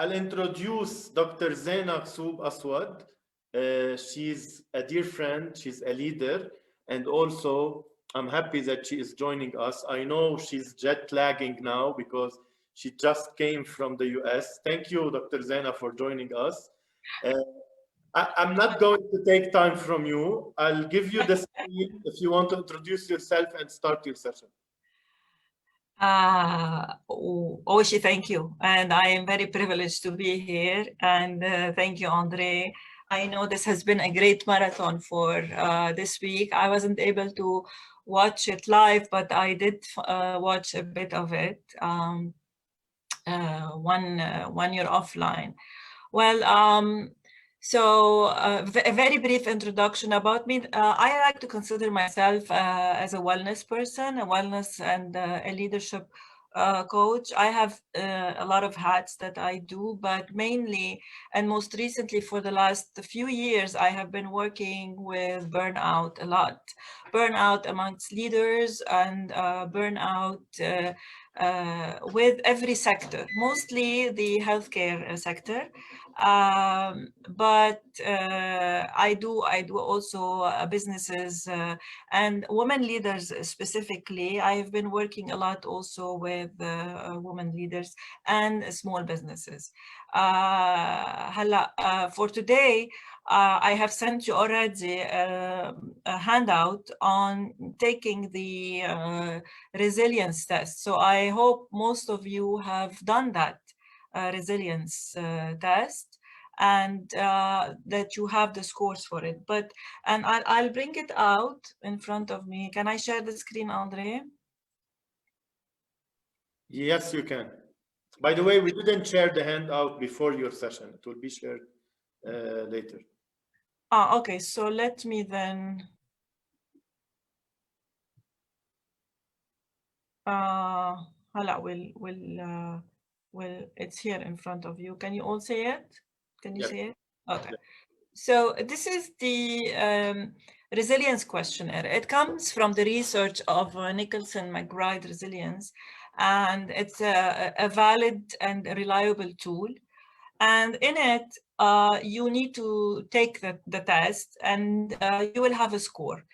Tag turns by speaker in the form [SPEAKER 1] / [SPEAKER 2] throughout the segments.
[SPEAKER 1] I'll introduce Dr. Zeina Ghssoub. She's a dear friend, she's a leader, and also I'm happy that she is joining us. I know she's jet lagging now because she just came from the US. Thank you, Dr. Zeina, for joining us. Uh, I'm not going to take time from you. I'll give you the screen if you want to introduce yourself and start your session.
[SPEAKER 2] Oshi, thank you. And I am very privileged to be here. And thank you, Andre. I know this has been a great marathon for this week. I wasn't able to watch it live, but I did watch a bit of it, one year offline. Well, so a very brief introduction about me. I like to consider myself as a wellness person, a wellness and a leadership coach. I have a lot of hats that I do, but mainly and most recently for the last few years, I have been working with burnout a lot. Burnout amongst leaders and burnout with every sector, mostly the healthcare sector. But I do also businesses and women leaders specifically. I have been working a lot also with women leaders and small businesses. For today, I have sent you already a handout on taking the resilience test. So I hope most of you have done that resilience test and that you have the scores for it. And I'll bring it out in front of me. Can I share the screen, Andre?
[SPEAKER 1] Yes, you can. By the way, we didn't share the handout before your session. It will be shared later.
[SPEAKER 2] Okay, so let me then it's here in front of you. Can you all see it? Can you see it? Okay. So this is the resilience questionnaire. It comes from the research of Nicholson McBride Resilience, and it's a valid and reliable tool. And in it, you need to take the test, and you will have a score.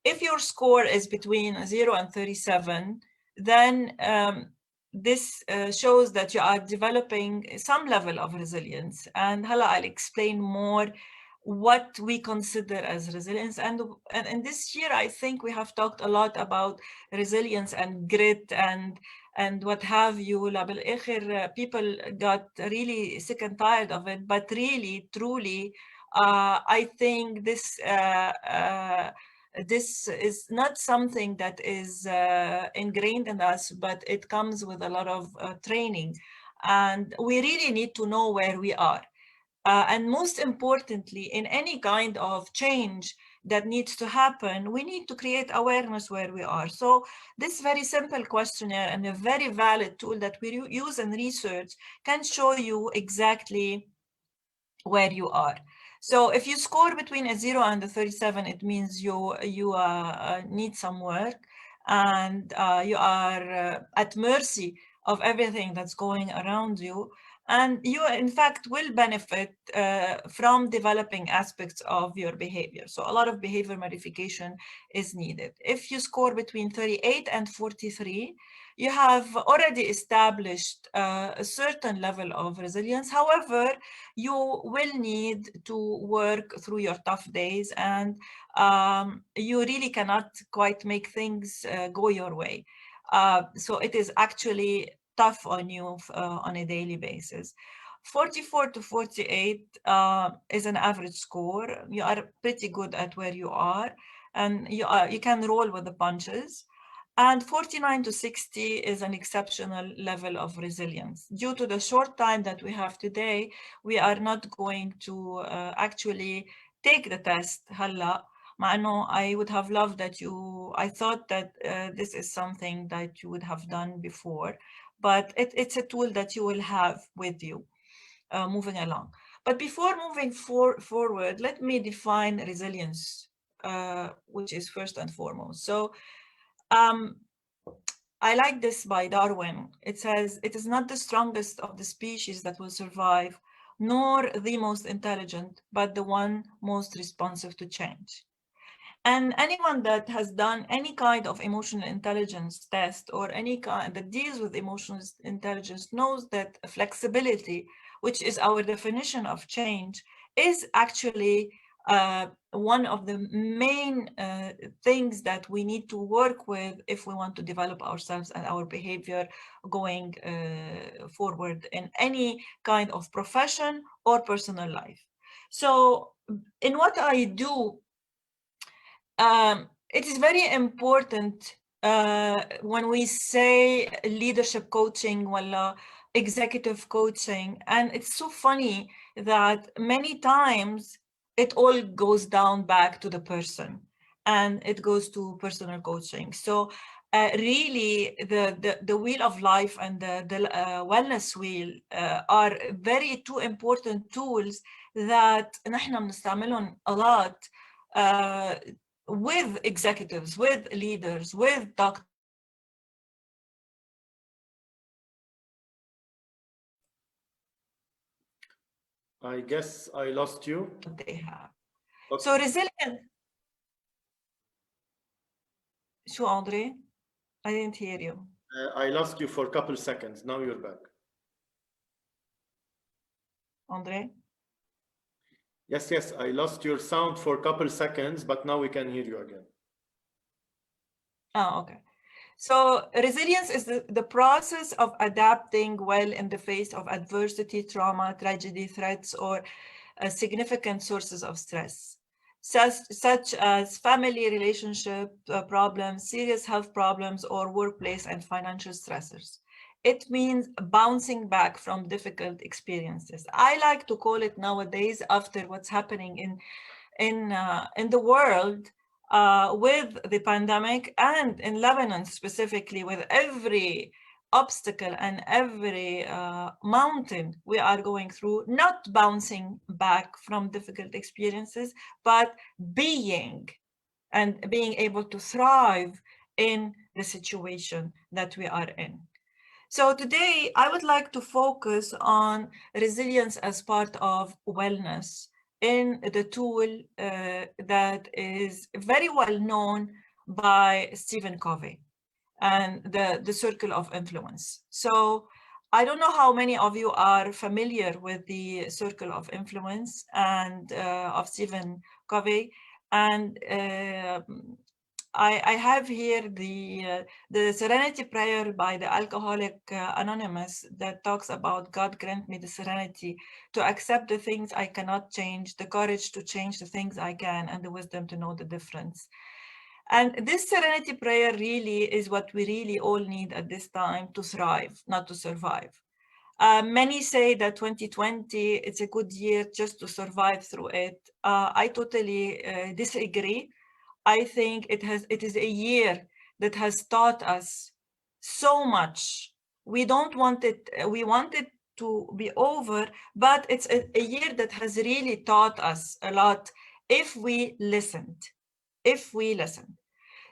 [SPEAKER 2] If your score is between 0 and 37, then this shows that you are developing some level of resilience. And I'll explain more what we consider as resilience. And this year, I think we have talked a lot about resilience and grit and what have you. People got really sick and tired of it, but really, truly, I think this is not something that is ingrained in us, but it comes with a lot of training. And we really need to know where we are. And most importantly, in any kind of change that needs to happen, we need to create awareness where we are. So this very simple questionnaire and a very valid tool that we use in research can show you exactly where you are. So if you score between a 0 and a 37, it means you need some work and you are at mercy of everything that's going around you. And you, in fact, will benefit from developing aspects of your behavior. So a lot of behavior modification is needed. If you score between 38 and 43, you have already established a certain level of resilience. However, you will need to work through your tough days, and you really cannot quite make things go your way. So it is actually tough on you on a daily basis. 44 to 48 is an average score. You are pretty good at where you are, and you can roll with the punches. And 49 to 60 is an exceptional level of resilience. Due to the short time that we have today, we are not going to actually take the test هلا. I would have loved that I thought that this is something that you would have done before, but it's a tool that you will have with you moving along. But before moving forward, let me define resilience, which is first and foremost. So I like this by Darwin. It says, it is not the strongest of the species that will survive, nor the most intelligent, but the one most responsive to change. And anyone that has done any kind of emotional intelligence test or any kind that deals with emotional intelligence knows that flexibility, which is our definition of change, is actually one of the main things that we need to work with if we want to develop ourselves and our behavior going forward in any kind of profession or personal life. So in what I do, it is very important when we say leadership coaching, wala executive coaching, and it's so funny that many times it all goes down back to the person and it goes to personal coaching. So really the wheel of life and the wellness wheel are very two important tools that نحن بنستعملهم a lot uh, with executives, with leaders, with doctors, with professionals to
[SPEAKER 1] I guess I lost you.
[SPEAKER 2] what they have.
[SPEAKER 1] Okay.
[SPEAKER 2] So resilient. Sure, Andre? I didn't hear you.
[SPEAKER 1] I lost you for a couple seconds. Now you're back.
[SPEAKER 2] Andre?
[SPEAKER 1] Yes, yes, I lost your sound for a couple seconds, but now we can hear you again.
[SPEAKER 2] Oh, okay. So resilience is the process of adapting well in the face of adversity, trauma, tragedy, threats, or significant sources of stress, such as family relationship problems, serious health problems, or workplace and financial stressors. It means bouncing back from difficult experiences. I like to call it nowadays, after what's happening in the world with the pandemic and in Lebanon specifically, with every obstacle and every mountain we are going through, not bouncing back from difficult experiences, but being and being able to thrive in the situation that we are in. So today I would like to focus on resilience as part of wellness in the tool that is very well known by Stephen Covey and the circle of influence. So I don't know how many of you are familiar with the circle of influence and of Stephen Covey. And I have here the Serenity Prayer by the Alcoholic Anonymous that talks about God grant me the serenity to accept the things I cannot change, the courage to change the things I can, and the wisdom to know the difference. And this serenity prayer really is what we really all need at this time to thrive, not to survive. Many say that 2020, it's a good year just to survive through it. I totally disagree. I think it is a year that has taught us so much. We don't want it, we want it to be over, but it's a year that has really taught us a lot if we listened, if we listened.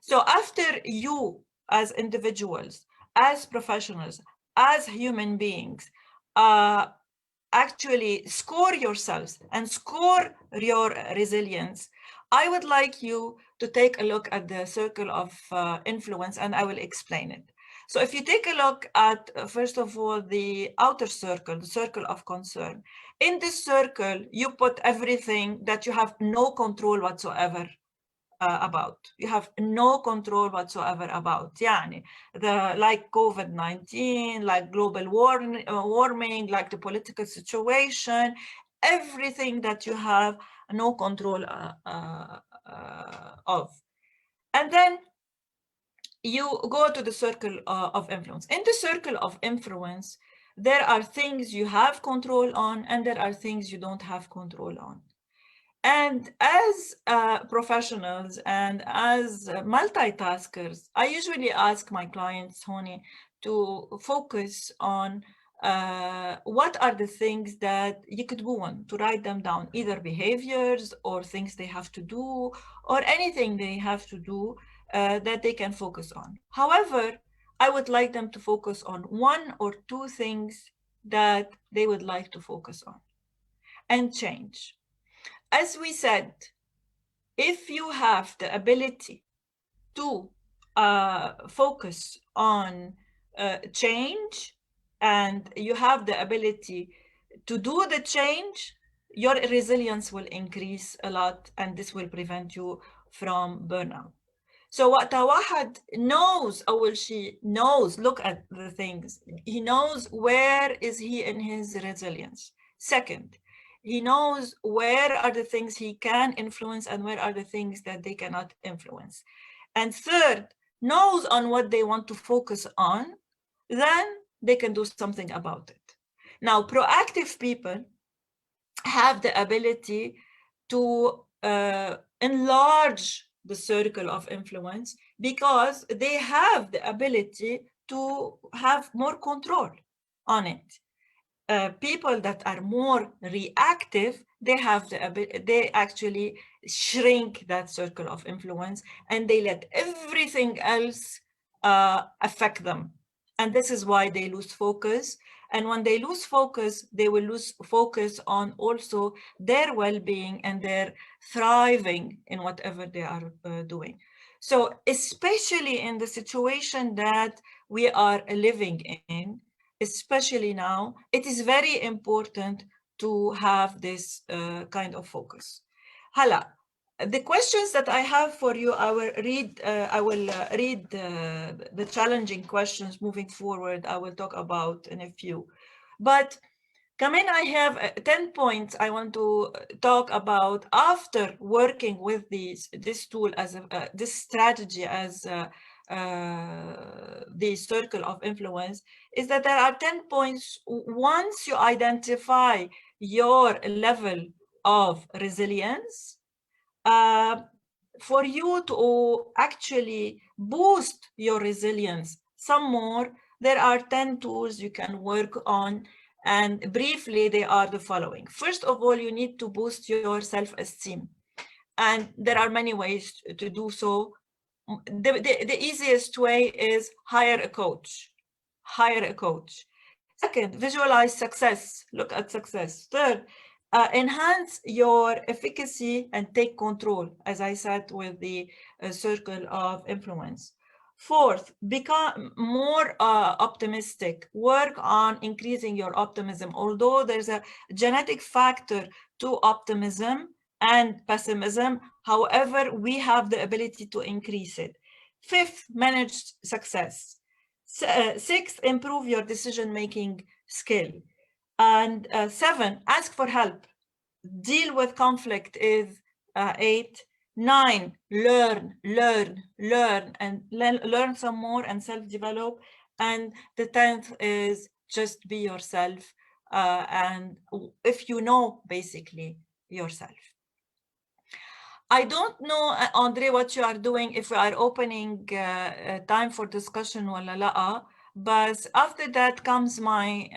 [SPEAKER 2] So after you as individuals, as professionals, as human beings, uh, actually score yourselves and score your resilience, I would like you to take a look at the circle of influence, and I will explain it. So if you take a look at, first of all, the outer circle, the circle of concern, in this circle, you put everything that you have no control whatsoever about. You have no control whatsoever about. يعني like COVID-19, like global warming, like the political situation, everything that you have no control of. And then you go to the circle of influence. In the circle of influence, there are things you have control on and there are things you don't have control on. And as professionals and as multitaskers, I usually ask my clients, Honi, to focus on what are the things that you could go on, to write them down, either behaviors or things they have to do or anything they have to do that they can focus on. However, I would like them to focus on 1 or 2 things that they would like to focus on and change. As we said, if you have the ability to focus on change, and you have the ability to do the change, your resilience will increase a lot, and this will prevent you from burnout. So what Tawahad knows, or she knows, look at the things. He knows where is he in his resilience. Second, he knows where are the things he can influence and where are the things that they cannot influence. And third, knows on what they want to focus on, then they can do something about it. Now, proactive people have the ability to enlarge the circle of influence because they have the ability to have more control on it. People that are more reactive, they have they actually shrink that circle of influence and they let everything else affect them. And this is why they lose focus. And when they lose focus, they will lose focus on also their well-being and their thriving in whatever they are doing. So especially in the situation that we are living in, especially now, it is very important to have this kind of focus. Hala, the questions that I have for you, I will read the challenging questions moving forward. I will talk about in a few. But Kamen, I have 10 points I want to talk about after working with this tool as this strategy as the circle of influence, is that there are 10 points. Once you identify your level of resilience, for you to actually boost your resilience some more, there are 10 tools you can work on. And briefly, they are the following. First of all, you need to boost your self-esteem. And there are many ways to do so. The easiest way is hire a coach. Hire a coach. Second, visualize success. Look at success. Third, enhance your efficacy and take control, as I said, with the circle of influence. Fourth, become more optimistic. Work on increasing your optimism. Although there's a genetic factor to optimism and pessimism, however, we have the ability to increase it. Fifth, manage success. Sixth, improve your decision-making skill. And 7, ask for help. Deal with conflict is 8. 9, learn, and learn some more and self-develop. And the 10th is just be yourself. And if you know, basically, yourself. I don't know, Andre, what you are doing, if we are opening time for discussion wala la'a, but after that comes my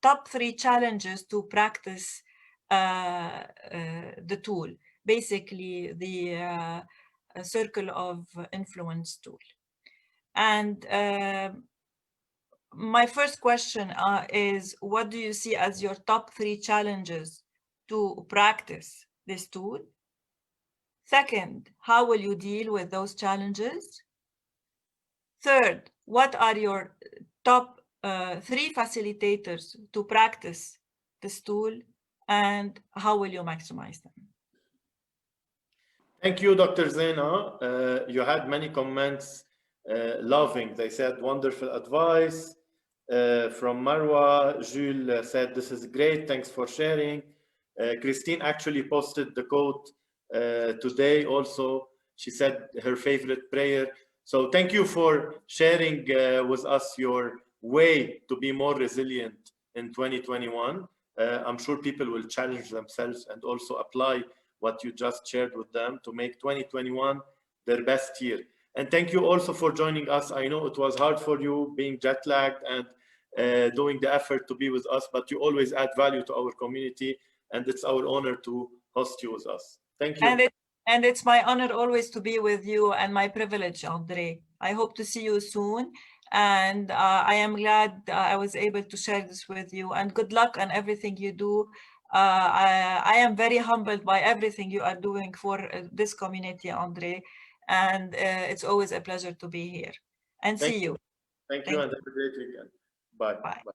[SPEAKER 2] top 3 challenges to practice the tool, basically the circle of influence tool. And my first question is, what do you see as your top 3 challenges to practice this tool? Second, how will you deal with those challenges? Third, what are your top 3 facilitators to practice this tool, and how will you maximize them?
[SPEAKER 1] Thank you, Dr. Zeina. You had many comments loving. They said wonderful advice. From Marwa, Jules said, this is great. Thanks for sharing. Christine actually posted the quote today also. She said her favorite prayer. So thank you for sharing with us your way to be more resilient in 2021. I'm sure people will challenge themselves and also apply what you just shared with them to make 2021 their best year. And thank you also for joining us. I know it was hard for you being jet lagged and doing the effort to be with us, but you always add value to our community, and it's our honor to host you with us. Thank you.
[SPEAKER 2] And it's my honor always to be with you and my privilege, Andre. I hope to see you soon. And I am glad I was able to share this with you. And good luck on everything you do. I am very humbled by everything you are doing for this community, Andre. And it's always a pleasure to be here. And
[SPEAKER 1] Thank
[SPEAKER 2] see
[SPEAKER 1] you.
[SPEAKER 2] you.
[SPEAKER 1] Thank you,
[SPEAKER 2] Thank
[SPEAKER 1] and
[SPEAKER 2] you.
[SPEAKER 1] have a great weekend. Bye.
[SPEAKER 2] Bye.
[SPEAKER 1] Bye.